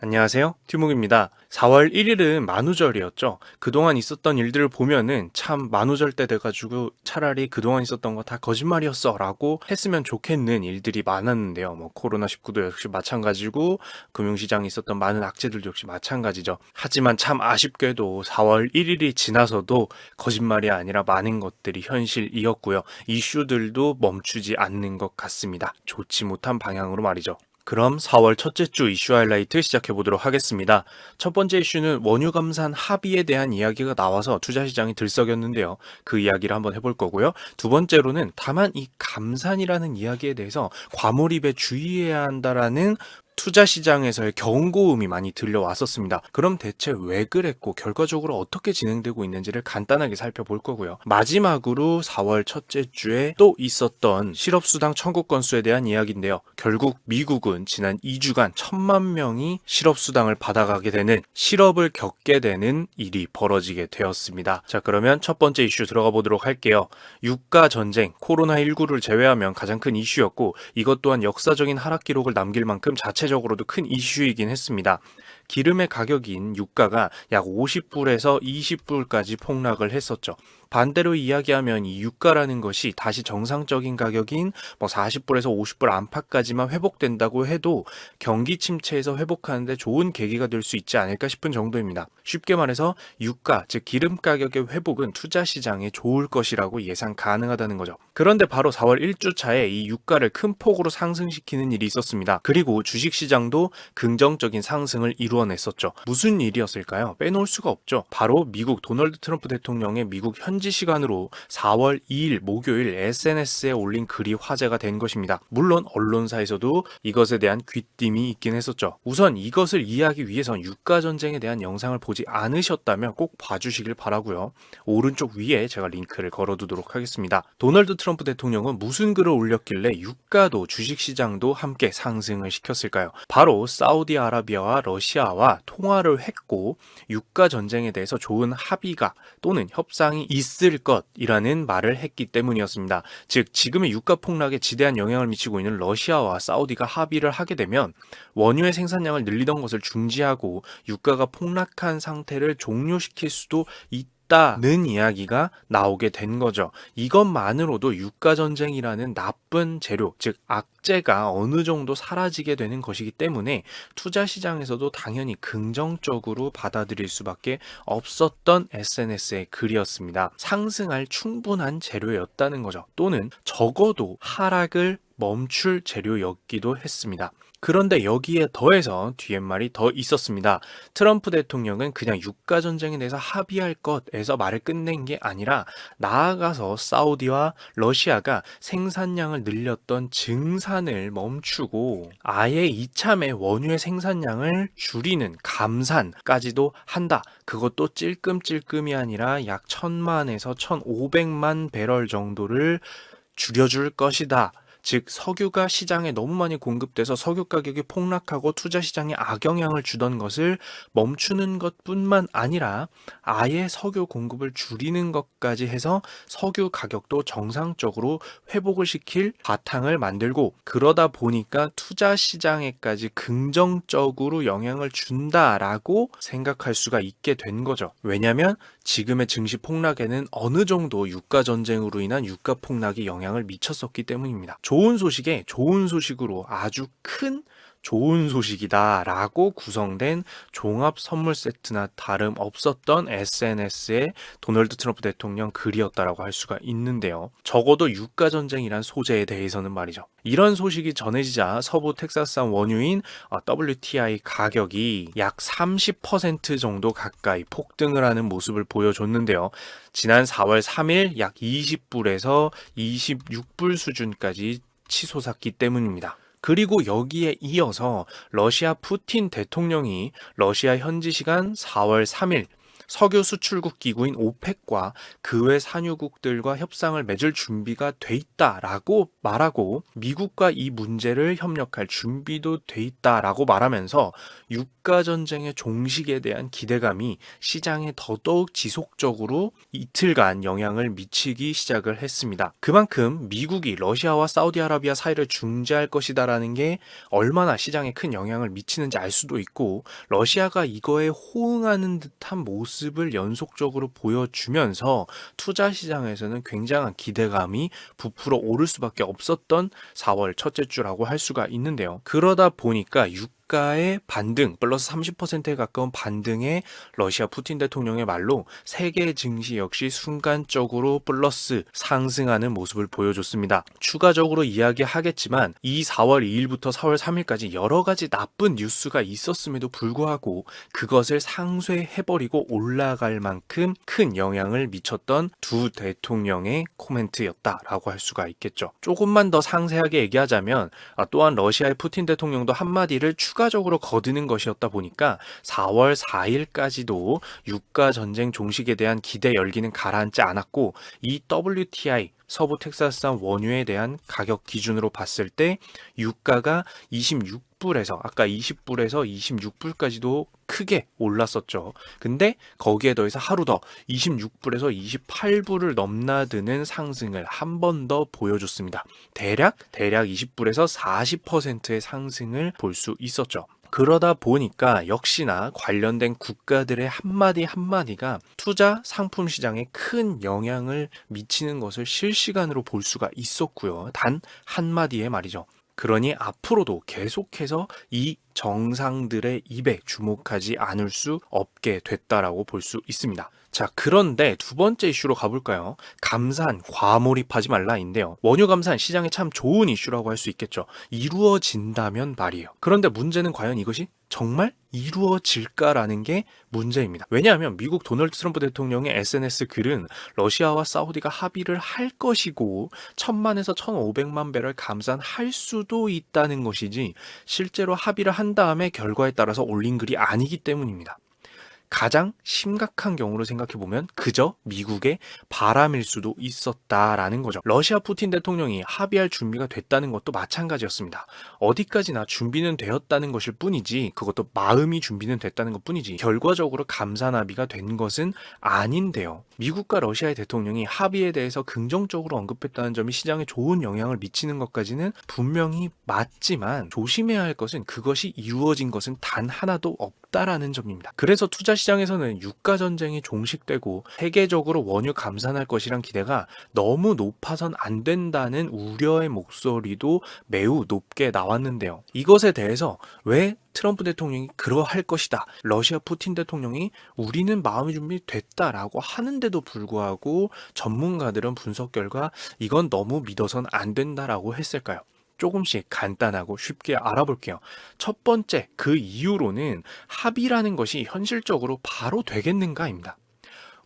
안녕하세요. 튜묵입니다. 4월 1일은 만우절이었죠. 그동안 있었던 일들을 보면은 참 만우절 때 돼가지고 차라리 그동안 있었던 거 다 거짓말이었어 라고 했으면 좋겠는 일들이 많았는데요. 코로나19도 역시 마찬가지고 금융시장에 있었던 많은 악재들도 역시 마찬가지죠. 하지만 참 아쉽게도 4월 1일이 지나서도 거짓말이 아니라 많은 것들이 현실이었고요. 이슈들도 멈추지 않는 것 같습니다. 좋지 못한 방향으로 말이죠. 그럼 4월 첫째 주 이슈 하이라이트 시작해 보도록 하겠습니다. 첫 번째 이슈는 원유 감산 합의에 대한 이야기가 나와서 투자 시장이 들썩였는데요. 그 이야기를 한번 해볼 거고요. 두 번째로는 다만 이 감산이라는 이야기에 대해서 과몰입에 주의해야 한다라는 투자 시장에서의 경고음이 많이 들려왔었습니다. 그럼 대체 왜 그랬고 결과적으로 어떻게 진행되고 있는지를 간단하게 살펴볼 거고요. 마지막으로 4월 첫째 주에 또 있었던 실업수당 청구 건수에 대한 이야기인데요. 결국 미국은 지난 2주간 1,000만 명이 실업수당을 받아가게 되는 실업을 겪게 되는 일이 벌어지게 되었습니다. 자, 그러면 첫 번째 이슈 들어가 보도록 할게요. 유가 전쟁, 코로나19를 제외하면 가장 큰 이슈였고 이것 또한 역사적인 하락 기록을 남길 만큼 자체적으로도 큰 이슈이긴 했습니다. 기름의 가격인 유가가 약 50불에서 20불까지 폭락을 했었죠. 반대로 이야기하면 이 유가라는 것이 다시 정상적인 가격인 40불에서 50불 안팎까지만 회복된다고 해도 경기 침체에서 회복하는데 좋은 계기가 될 수 있지 않을까 싶은 정도입니다. 쉽게 말해서 유가, 즉 기름 가격의 회복은 투자 시장에 좋을 것이라고 예상 가능하다는 거죠. 그런데 바로 4월 1주차에 이 유가를 큰 폭으로 상승시키는 일이 있었습니다. 그리고 주식시장도 긍정적인 상승을 이루어냈었죠. 무슨 일이었을까요? 빼놓을 수가 없죠. 바로 미국 도널드 트럼프 대통령의 미국 현지 시간으로 4월 2일 목요일 SNS에 올린 글이 화제가 된 것입니다. 물론 언론사에서도 이것에 대한 귀띔이 있긴 했었죠. 우선 이것을 이해하기 위해선 유가 전쟁에 대한 영상을 보지 않으셨다면 꼭 봐주시길 바라고요. 오른쪽 위에 제가 링크를 걸어두도록 하겠습니다. 도널드 트럼프 대통령은 무슨 글을 올렸길래 유가도 주식시장도 함께 상승을 시켰을까요? 바로 사우디아라비아와 러시아와 통화를 했고 유가 전쟁에 대해서 좋은 합의가 또는 협상이 있을 것이라는 말을 했기 때문이었습니다. 즉 지금의 유가 폭락에 지대한 영향을 미치고 있는 러시아와 사우디가 합의를 하게 되면 원유의 생산량을 늘리던 것을 중지하고 유가가 폭락한 상태를 종료시킬 수도 있다는 이야기가 나오게 된 거죠. 이것만으로도 유가 전쟁이라는 나쁜 재료, 즉 악재가 어느 정도 사라지게 되는 것이기 때문에 투자 시장에서도 당연히 긍정적으로 받아들일 수밖에 없었던 SNS의 글이었습니다. 상승할 충분한 재료였다는 거죠. 또는 적어도 하락을 멈출 재료였기도 했습니다. 그런데 여기에 더해서 뒤에 말이 더 있었습니다. 트럼프 대통령은 그냥 유가 전쟁에 대해서 합의할 것에서 말을 끝낸 게 아니라 나아가서 사우디와 러시아가 생산량을 늘렸던 증산을 멈추고 아예 이참에 원유의 생산량을 줄이는 감산까지도 한다. 그것도 찔끔찔끔이 아니라 약 1,000만에서 1,500만 배럴 정도를 줄여줄 것이다. 즉 석유가 시장에 너무 많이 공급돼서 석유 가격이 폭락하고 투자 시장에 악영향을 주던 것을 멈추는 것뿐만 아니라 아예 석유 공급을 줄이는 것까지 해서 석유 가격도 정상적으로 회복을 시킬 바탕을 만들고 그러다 보니까 투자 시장에까지 긍정적으로 영향을 준다라고 생각할 수가 있게 된 거죠. 왜냐하면 지금의 증시 폭락에는 어느 정도 유가 전쟁으로 인한 유가 폭락이 영향을 미쳤었기 때문입니다. 좋은 소식에 좋은 소식으로 아주 큰 좋은 소식이다 라고 구성된 종합 선물 세트나 다름없었던 SNS의 도널드 트럼프 대통령 글이었다라고 할 수가 있는데요. 적어도 유가 전쟁이란 소재에 대해서는 말이죠. 이런 소식이 전해지자 서부 텍사스산 원유인 WTI 가격이 약 30% 정도 가까이 폭등을 하는 모습을 보여줬는데요. 지난 4월 3일 약 20불에서 26불 수준까지 치솟았기 때문입니다. 그리고 여기에 이어서 러시아 푸틴 대통령이 러시아 현지 시간 4월 3일 석유 수출국 기구인 오펙과 그 외 산유국들과 협상을 맺을 준비가 돼 있다라고 말하고 미국과 이 문제를 협력할 준비도 돼 있다라고 말하면서 유가 전쟁의 종식에 대한 기대감이 시장에 더더욱 지속적으로 이틀간 영향을 미치기 시작을 했습니다. 그만큼 미국이 러시아와 사우디아라비아 사이를 중재할 것이다라는 게 얼마나 시장에 큰 영향을 미치는지 알 수도 있고 러시아가 이거에 호응하는 듯한 모습을 연속적으로 보여주면서 투자 시장에서는 굉장한 기대감이 부풀어 오를 수밖에 없었던 4월 첫째 주라고 할 수가 있는데요. 그러다 보니까 유가의 반등, 플러스 30%에 가까운 반등에 러시아 푸틴 대통령의 말로 세계 증시 역시 순간적으로 플러스 상승하는 모습을 보여줬습니다. 추가적으로 이야기하겠지만 이 4월 2일부터 4월 3일까지 여러 가지 나쁜 뉴스가 있었음에도 불구하고 그것을 상쇄해버리고 올라갈 만큼 큰 영향을 미쳤던 두 대통령의 코멘트였다라고 할 수가 있겠죠. 조금만 더 상세하게 얘기하자면 또한 러시아의 푸틴 대통령도 한마디를 추가적으로 거드는 것이었다 보니까 4월 4일까지도 유가 전쟁 종식에 대한 기대 열기는 가라앉지 않았고 이 WTI 서부 텍사스산 원유에 대한 가격 기준으로 봤을 때 유가가 26불에서 아까 20불에서 26불까지도 크게 올랐었죠. 근데 거기에 더해서 하루 더 26불에서 28불을 넘나드는 상승을 한 번 더 보여줬습니다. 대략 20불에서 40%의 상승을 볼 수 있었죠. 그러다 보니까 역시나 관련된 국가들의 한마디 한마디가 투자 상품 시장에 큰 영향을 미치는 것을 실시간으로 볼 수가 있었고요. 단 한마디의 말이죠. 그러니 앞으로도 계속해서 이 정상들의 입에 주목하지 않을 수 없게 됐다라고 볼 수 있습니다. 자, 그런데 두 번째 이슈로 가볼까요? 감산, 과몰입하지 말라인데요. 원유 감산 시장에 참 좋은 이슈라고 할 수 있겠죠. 이루어진다면 말이에요. 그런데 문제는 과연 이것이 정말 이루어질까라는 게 문제입니다. 왜냐하면 미국 도널드 트럼프 대통령의 SNS 글은 러시아와 사우디가 합의를 할 것이고 1000만에서 1500만 배럴 감산할 수도 있다는 것이지 실제로 합의를 한 다음에 결과에 따라서 올린 글이 아니기 때문입니다. 가장 심각한 경우로 생각해보면 그저 미국의 바람일 수도 있었다라는 거죠. 러시아 푸틴 대통령이 합의할 준비가 됐다는 것도 마찬가지였습니다. 어디까지나 준비는 되었다는 것일 뿐이지 그것도 마음이 준비는 됐다는 것 뿐이지 결과적으로 감산 합의가 된 것은 아닌데요. 미국과 러시아의 대통령이 합의에 대해서 긍정적으로 언급했다는 점이 시장에 좋은 영향을 미치는 것까지는 분명히 맞지만 조심해야 할 것은 그것이 이루어진 것은 단 하나도 없다라는 점입니다. 그래서 투자 시장에서는 유가 전쟁이 종식되고 세계적으로 원유 감산할 것이란 기대가 너무 높아선 안 된다는 우려의 목소리도 매우 높게 나왔는데요. 이것에 대해서 왜 트럼프 대통령이 그러할 것이다. 러시아 푸틴 대통령이 우리는 마음의 준비됐다라고 하는데도 불구하고 전문가들은 분석 결과 이건 너무 믿어선 안 된다라고 했을까요? 조금씩 간단하고 쉽게 알아볼게요. 첫 번째, 그 이유로는 합의라는 것이 현실적으로 바로 되겠는가입니다.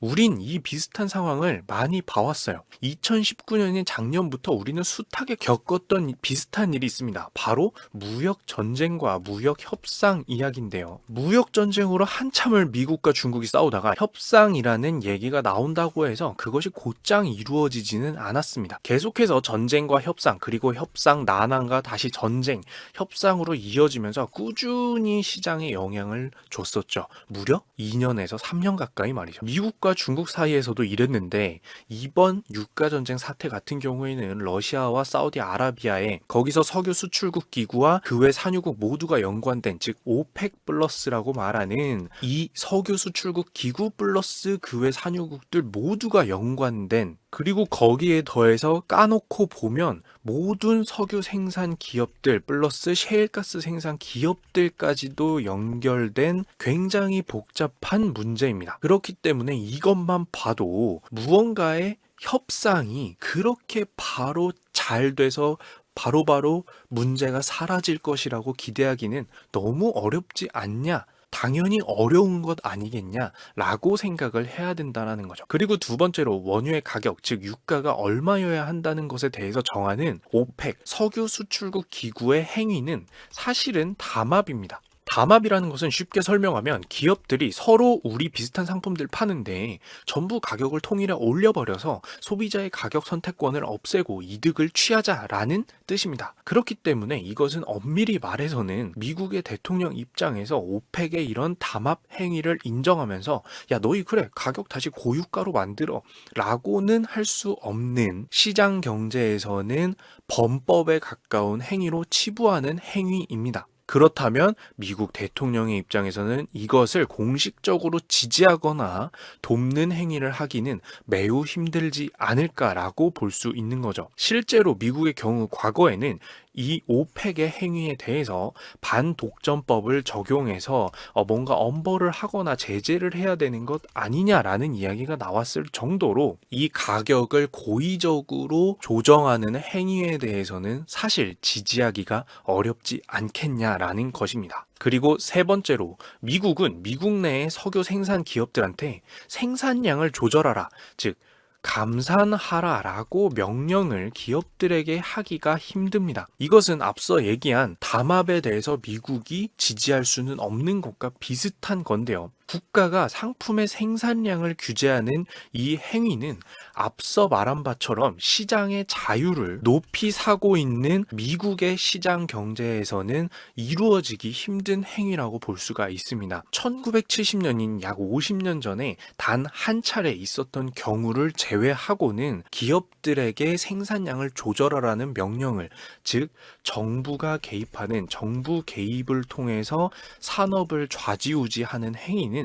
우린 이 비슷한 상황을 많이 봐왔어요. 2019년인 작년부터 우리는 숱하게 겪었던 비슷한 일이 있습니다. 바로 무역 전쟁과 무역 협상 이야기인데요. 무역 전쟁으로 한참을 미국과 중국이 싸우다가 협상이라는 얘기가 나온다고 해서 그것이 곧장 이루어지지는 않았습니다. 계속해서 전쟁과 협상, 그리고 협상 난항과 다시 전쟁, 협상으로 이어지면서 꾸준히 시장에 영향을 줬었죠. 무려 2년에서 3년 가까이 말이죠. 미국과 중국 사이에서도 이랬는데 이번 유가 전쟁 사태 같은 경우에는 러시아와 사우디아라비아에 거기서 석유 수출국 기구와 그 외 산유국 모두가 연관된 즉 오펙 플러스라고 말하는 이 석유 수출국 기구 플러스 그 외 산유국들 모두가 연관된 그리고 거기에 더해서 까놓고 보면 모든 석유 생산 기업들 플러스 셰일가스 생산 기업들까지도 연결된 굉장히 복잡한 문제입니다. 그렇기 때문에 이것만 봐도 무언가의 협상이 그렇게 바로 잘 돼서 바로바로 문제가 사라질 것이라고 기대하기는 너무 어렵지 않냐? 당연히 어려운 것 아니겠냐라고 생각을 해야 된다는 거죠. 그리고 두 번째로 원유의 가격, 즉 유가가 얼마여야 한다는 것에 대해서 정하는 오펙, 석유 수출국 기구의 행위는 사실은 담합입니다. 담합이라는 것은 쉽게 설명하면 기업들이 서로 우리 비슷한 상품들 파는데 전부 가격을 통일해 올려버려서 소비자의 가격 선택권을 없애고 이득을 취하자라는 뜻입니다. 그렇기 때문에 이것은 엄밀히 말해서는 미국의 대통령 입장에서 오펙의 이런 담합 행위를 인정하면서 야 너희 그래 가격 다시 고유가로 만들어 라고는 할 수 없는 시장 경제에서는 범법에 가까운 행위로 치부하는 행위입니다. 그렇다면 미국 대통령의 입장에서는 이것을 공식적으로 지지하거나 돕는 행위를 하기는 매우 힘들지 않을까라고 볼 수 있는 거죠. 실제로 미국의 경우 과거에는 이 오펙의 행위에 대해서 반독점법을 적용해서 뭔가 엄벌을 하거나 제재를 해야 되는 것 아니냐라는 이야기가 나왔을 정도로 이 가격을 고의적으로 조정하는 행위에 대해서는 사실 지지하기가 어렵지 않겠냐라는 것입니다. 그리고 세 번째로 미국은 미국 내의 석유 생산 기업들한테 생산량을 조절하라, 즉 감산하라라고 명령을 기업들에게 하기가 힘듭니다. 이것은 앞서 얘기한 담합에 대해서 미국이 지지할 수는 없는 것과 비슷한 건데요. 국가가 상품의 생산량을 규제하는 이 행위는 앞서 말한 바처럼 시장의 자유를 높이 사고 있는 미국의 시장 경제에서는 이루어지기 힘든 행위라고 볼 수가 있습니다. 1970년인 약 50년 전에 단 한 차례 있었던 경우를 제외하고는 기업들에게 생산량을 조절하라는 명령을, 즉 정부가 개입하는 정부 개입을 통해서 산업을 좌지우지하는 행위는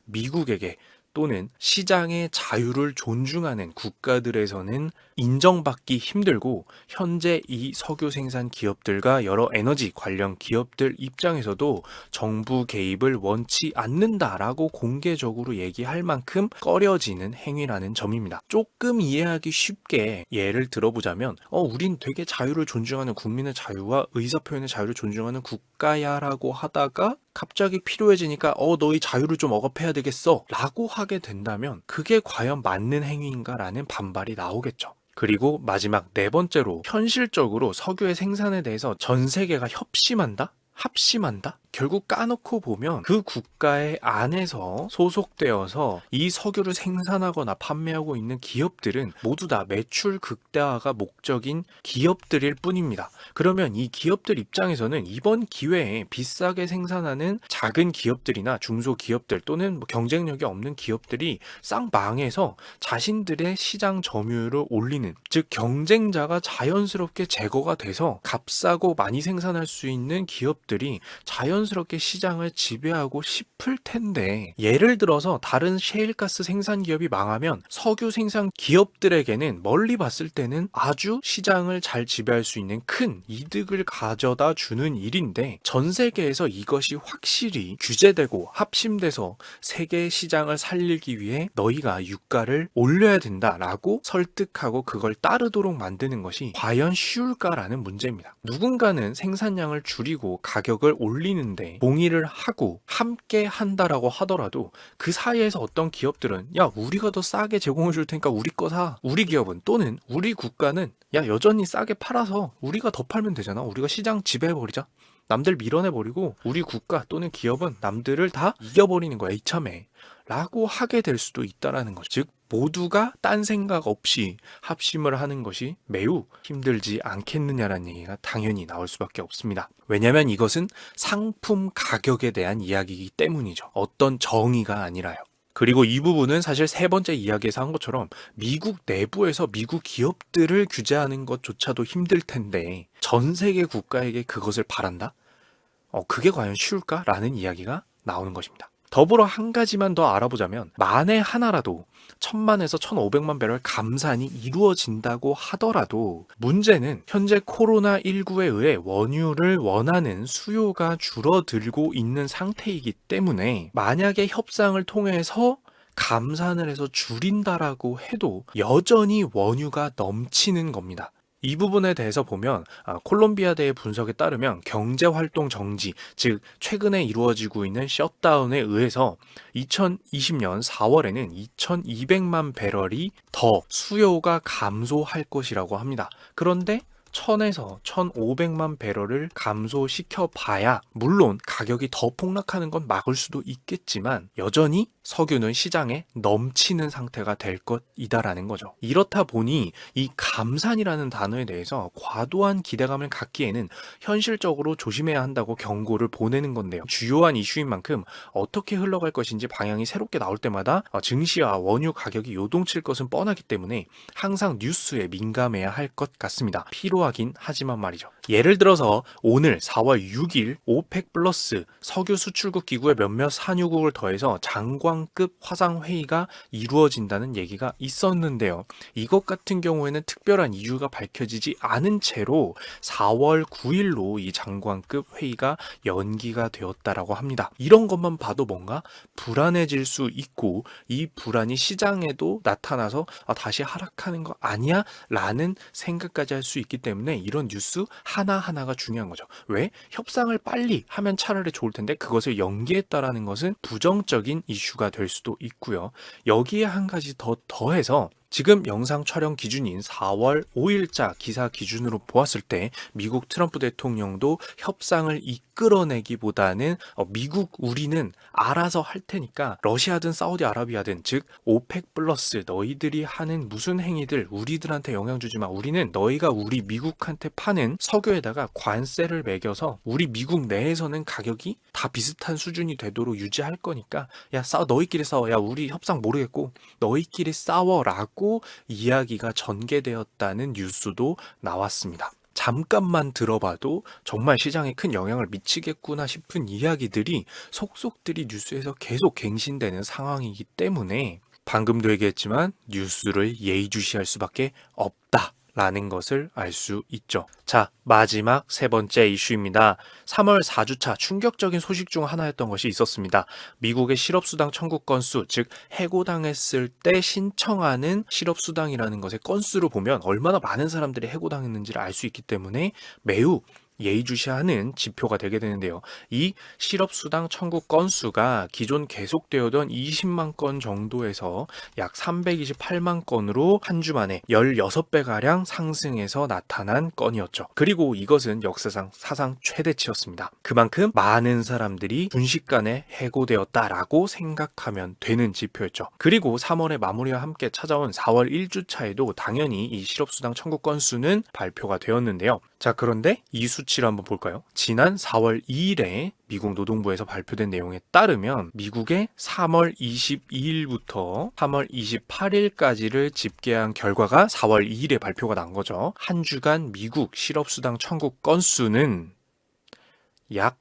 미국에게 또는 시장의 자유를 존중하는 국가들에서는 인정받기 힘들고 현재 이 석유 생산 기업들과 여러 에너지 관련 기업들 입장에서도 정부 개입을 원치 않는다라고 공개적으로 얘기할 만큼 꺼려지는 행위라는 점입니다. 조금 이해하기 쉽게 예를 들어보자면 우린 되게 자유를 존중하는 국민의 자유와 의사표현의 자유를 존중하는 국가야라고 하다가 갑자기 필요해지니까 너희 자유를 좀 억압해야 되겠어 라고 하게 된다면 그게 과연 맞는 행위인가라는 반발이 나오겠죠. 그리고 마지막 네 번째로 현실적으로 석유의 생산에 대해서 전 세계가 협심한다? 합심한다? 결국 까놓고 보면 그 국가의 안에서 소속되어서 이 석유를 생산하거나 판매하고 있는 기업들은 모두 다 매출 극대화가 목적인 기업들일 뿐입니다. 그러면 이 기업들 입장에서는 이번 기회에 비싸게 생산하는 작은 기업들이나 중소기업들 또는 경쟁력이 없는 기업들이 싹 망해서 자신들의 시장 점유율을 올리는, 즉 경쟁자가 자연스럽게 제거가 돼서 값싸고 많이 생산할 수 있는 기업들이 자연스럽게 시장을 지배하고 싶을 텐데, 예를 들어서 다른 셰일가스 생산 기업이 망하면 석유 생산 기업들에게는 멀리 봤을 때는 아주 시장을 잘 지배할 수 있는 큰 이득을 가져다 주는 일인데, 전 세계에서 이것이 확실히 규제되고 합심돼서 세계 시장을 살리기 위해 너희가 유가를 올려야 된다라고 설득하고 그걸 따르도록 만드는 것이 과연 쉬울까라는 문제입니다. 누군가는 생산량을 줄이고 가격을 올리는데 동의를 하고 함께 한다라고 하더라도 그 사이에서 어떤 기업들은 야 우리가 더 싸게 제공해 줄 테니까 우리 거 사, 우리 기업은 또는 우리 국가는 야 여전히 싸게 팔아서 우리가 더 팔면 되잖아, 우리가 시장 지배해버리자, 남들 밀어내버리고 우리 국가 또는 기업은 남들을 다 이겨버리는 거야 이참에 라고 하게 될 수도 있다라는 거죠. 즉 모두가 딴 생각 없이 합심을 하는 것이 매우 힘들지 않겠느냐라는 얘기가 당연히 나올 수밖에 없습니다. 왜냐하면 이것은 상품 가격에 대한 이야기이기 때문이죠. 어떤 정의가 아니라요. 그리고 이 부분은 사실 세 번째 이야기에서 한 것처럼 미국 내부에서 미국 기업들을 규제하는 것조차도 힘들 텐데 전 세계 국가에게 그것을 바란다? 그게 과연 쉬울까라는 이야기가 나오는 것입니다. 더불어 한 가지만 더 알아보자면 만에 하나라도 1000만에서 1500만 배럴 감산이 이루어진다고 하더라도 문제는 현재 코로나19에 의해 원유를 원하는 수요가 줄어들고 있는 상태이기 때문에 만약에 협상을 통해서 감산을 해서 줄인다라고 해도 여전히 원유가 넘치는 겁니다. 이 부분에 대해서 보면 콜롬비아대의 분석에 따르면 경제활동 정지, 즉 최근에 이루어지고 있는 셧다운에 의해서 2020년 4월에는 2200만 배럴이 더 수요가 감소할 것이라고 합니다. 그런데 1000에서 1500만 배럴을 감소시켜 봐야 물론 가격이 더 폭락하는 건 막을 수도 있겠지만 여전히 석유는 시장에 넘치는 상태가 될 것이다라는 거죠. 이렇다 보니 이 감산이라는 단어에 대해서 과도한 기대감을 갖기에는 현실적으로 조심해야 한다고 경고를 보내는 건데요. 주요한 이슈인 만큼 어떻게 흘러갈 것인지 방향이 새롭게 나올 때마다 증시와 원유 가격이 요동칠 것은 뻔하기 때문에 항상 뉴스에 민감해야 할 것 같습니다. 필요하긴 하지만 말이죠. 예를 들어서 오늘 4월 6일 오펙 플러스 석유 수출국 기구의 몇몇 산유국을 더해서 장관급 화상회의가 이루어진다는 얘기가 있었는데요. 이것 같은 경우에는 특별한 이유가 밝혀지지 않은 채로 4월 9일로 이 장관급 회의가 연기가 되었다라고 합니다. 이런 것만 봐도 뭔가 불안해질 수 있고 이 불안이 시장에도 나타나서 다시 하락하는 거 아니야? 라는 생각까지 할 수 있기 때문에 이런 뉴스 하나하나가 중요한 거죠. 왜? 협상을 빨리 하면 차라리 좋을 텐데 그것을 연기했다라는 것은 부정적인 이슈가 될 수도 있고요. 여기에 한 가지 더해서 지금 영상 촬영 기준인 4월 5일자 기사 기준으로 보았을 때 미국 트럼프 대통령도 협상을 이끌어내기보다는 우리는 알아서 할 테니까 러시아든 사우디아라비아든 즉 오펙 플러스 너희들이 하는 무슨 행위들 우리들한테 영향 주지 마. 우리는 너희가 우리 미국한테 파는 석유에다가 관세를 매겨서 우리 미국 내에서는 가격이 다 비슷한 수준이 되도록 유지할 거니까 너희끼리 싸워. 우리 협상 모르겠고 너희끼리 싸워라고 이야기가 전개되었다는 뉴스도 나왔습니다. 잠깐만 들어봐도 정말 시장에 큰 영향을 미치겠구나 싶은 이야기들이 속속들이 뉴스에서 계속 갱신되는 상황이기 때문에 방금도 얘기했지만 뉴스를 예의주시할 수밖에 없다. 라는 것을 알 수 있죠. 자, 마지막 세 번째 이슈입니다. 3월 4주차 충격적인 소식 중 하나였던 것이 있었습니다. 미국의 실업수당 청구 건수, 즉 해고당했을 때 신청하는 실업수당이라는 것의 건수를 보면 얼마나 많은 사람들이 해고당했는지를 알 수 있기 때문에 매우 예의주시하는 지표가 되게 되는데요. 이 실업수당 청구 건수가 기존 계속되어던 20만 건 정도에서 약 328만 건으로 한 주 만에 16배가량 상승해서 나타난 건이었죠. 그리고 이것은 역사상 사상 최대치였습니다. 그만큼 많은 사람들이 순식간에 해고되었다라고 생각하면 되는 지표였죠. 그리고 3월의 마무리와 함께 찾아온 4월 1주차에도 당연히 이 실업수당 청구 건수는 발표가 되었는데요. 자, 그런데 이 수치를 한번 볼까요? 지난 4월 2일에 미국 노동부에서 발표된 내용에 따르면 미국의 3월 22일부터 3월 28일까지를 집계한 결과가 4월 2일에 발표가 난 거죠. 한 주간 미국 실업수당 청구 건수는 약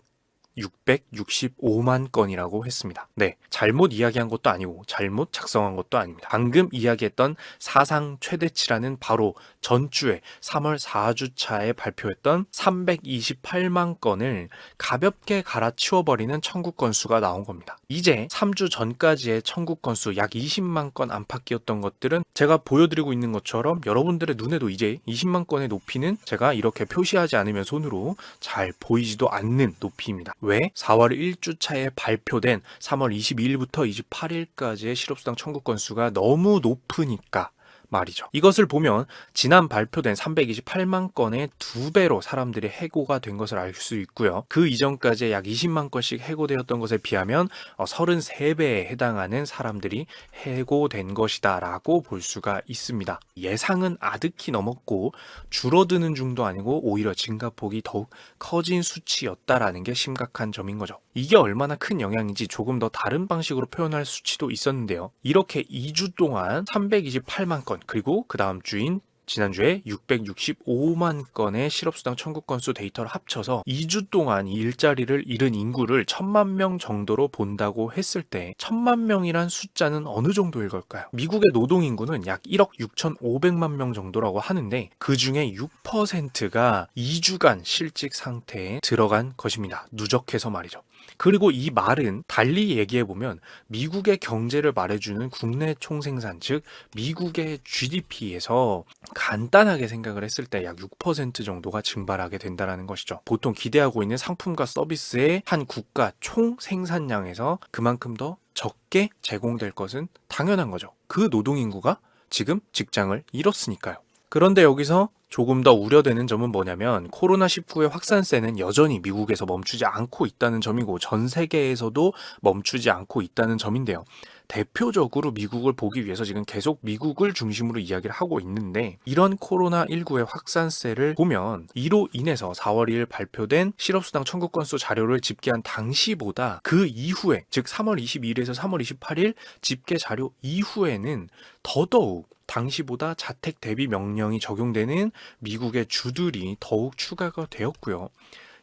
665만 건이라고 했습니다. 네, 잘못 이야기한 것도 아니고 잘못 작성한 것도 아닙니다. 방금 이야기했던 사상 최대치라는 바로 전주에 3월 4주차에 발표했던 328만 건을 가볍게 갈아치워버리는 청구 건수가 나온 겁니다. 이제 3주 전까지의 청구 건수 약 20만 건 안팎이었던 것들은 제가 보여드리고 있는 것처럼 여러분들의 눈에도 이제 20만 건의 높이는 제가 이렇게 표시하지 않으면 손으로 잘 보이지도 않는 높이입니다. 왜? 4월 1주차에 발표된 3월 22일부터 28일까지의 실업수당 청구 건수가 너무 높으니까 말이죠. 이것을 보면 지난 발표된 328만 건의 2배로 사람들이 해고가 된 것을 알 수 있고요. 그 이전까지 약 20만 건씩 해고되었던 것에 비하면 33배에 해당하는 사람들이 해고된 것이다 라고 볼 수가 있습니다. 예상은 아득히 넘었고 줄어드는 중도 아니고 오히려 증가폭이 더욱 커진 수치였다라는 게 심각한 점인 거죠. 이게 얼마나 큰 영향인지 조금 더 다른 방식으로 표현할 수치도 있었는데요. 이렇게 2주 동안 328만 건 그리고 그 다음 주인 지난주에 665만 건의 실업수당 청구 건수 데이터를 합쳐서 2주 동안 이 일자리를 잃은 인구를 1000만 명 정도로 본다고 했을 때 1000만 명이란 숫자는 어느 정도일 걸까요? 미국의 노동인구는 약 1억 6,500만 명 정도라고 하는데 그 중에 6%가 2주간 실직 상태에 들어간 것입니다. 누적해서 말이죠. 그리고 이 말은 달리 얘기해보면 미국의 경제를 말해주는 국내 총생산, 즉 미국의 GDP에서 간단하게 생각을 했을 때 약 6% 정도가 증발하게 된다는 것이죠. 보통 기대하고 있는 상품과 서비스의 한 국가 총생산량에서 그만큼 더 적게 제공될 것은 당연한 거죠. 그 노동인구가 지금 직장을 잃었으니까요. 그런데 여기서 조금 더 우려되는 점은 뭐냐면 코로나19의 확산세는 여전히 미국에서 멈추지 않고 있다는 점이고 전 세계에서도 멈추지 않고 있다는 점인데요. 대표적으로 미국을 보기 위해서 지금 계속 미국을 중심으로 이야기를 하고 있는데 이런 코로나19의 확산세를 보면 이로 인해서 4월 2일 발표된 실업수당 청구 건수 자료를 집계한 당시보다 그 이후에 즉 3월 22일에서 3월 28일 집계 자료 이후에는 더더욱 당시보다 자택 대비 명령이 적용되는 미국의 주들이 더욱 추가가 되었고요.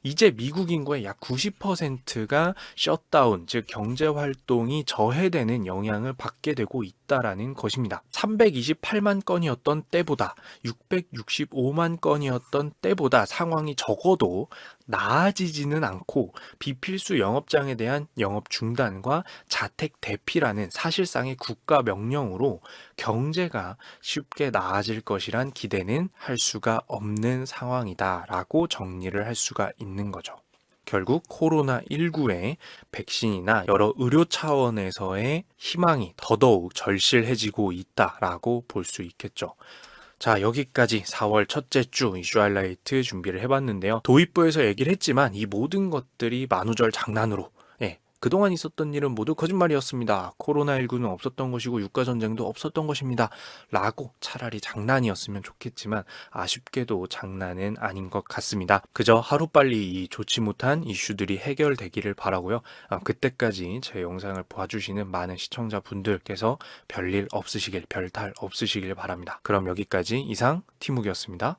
이제 미국 인구의 약 90%가 셧다운, 즉 경제 활동이 저해되는 영향을 받게 되고 있다라는 것입니다. 328만 건이었던 때보다 665만 건이었던 때보다 상황이 적어도 나아지지는 않고 비필수 영업장에 대한 영업 중단과 자택 대피라는 사실상의 국가 명령으로 경제가 쉽게 나아질 것이란 기대는 할 수가 없는 상황이다라고 정리를 할 수가 있는 거죠. 결국 코로나19의 백신이나 여러 의료 차원에서의 희망이 더더욱 절실해지고 있다라고 볼 수 있겠죠. 자, 여기까지 4월 첫째 주 이슈 하이라이트 준비를 해봤는데요. 도입부에서 얘기를 했지만 이 모든 것들이 만우절 장난으로 그동안 있었던 일은 모두 거짓말이었습니다. 코로나19는 없었던 것이고 유가전쟁도 없었던 것입니다. 라고 차라리 장난이었으면 좋겠지만 아쉽게도 장난은 아닌 것 같습니다. 그저 하루빨리 이 좋지 못한 이슈들이 해결되기를 바라고요. 그때까지 제 영상을 봐주시는 많은 시청자분들께서 별일 없으시길, 별탈 없으시길 바랍니다. 그럼 여기까지 이상 티묵이었습니다.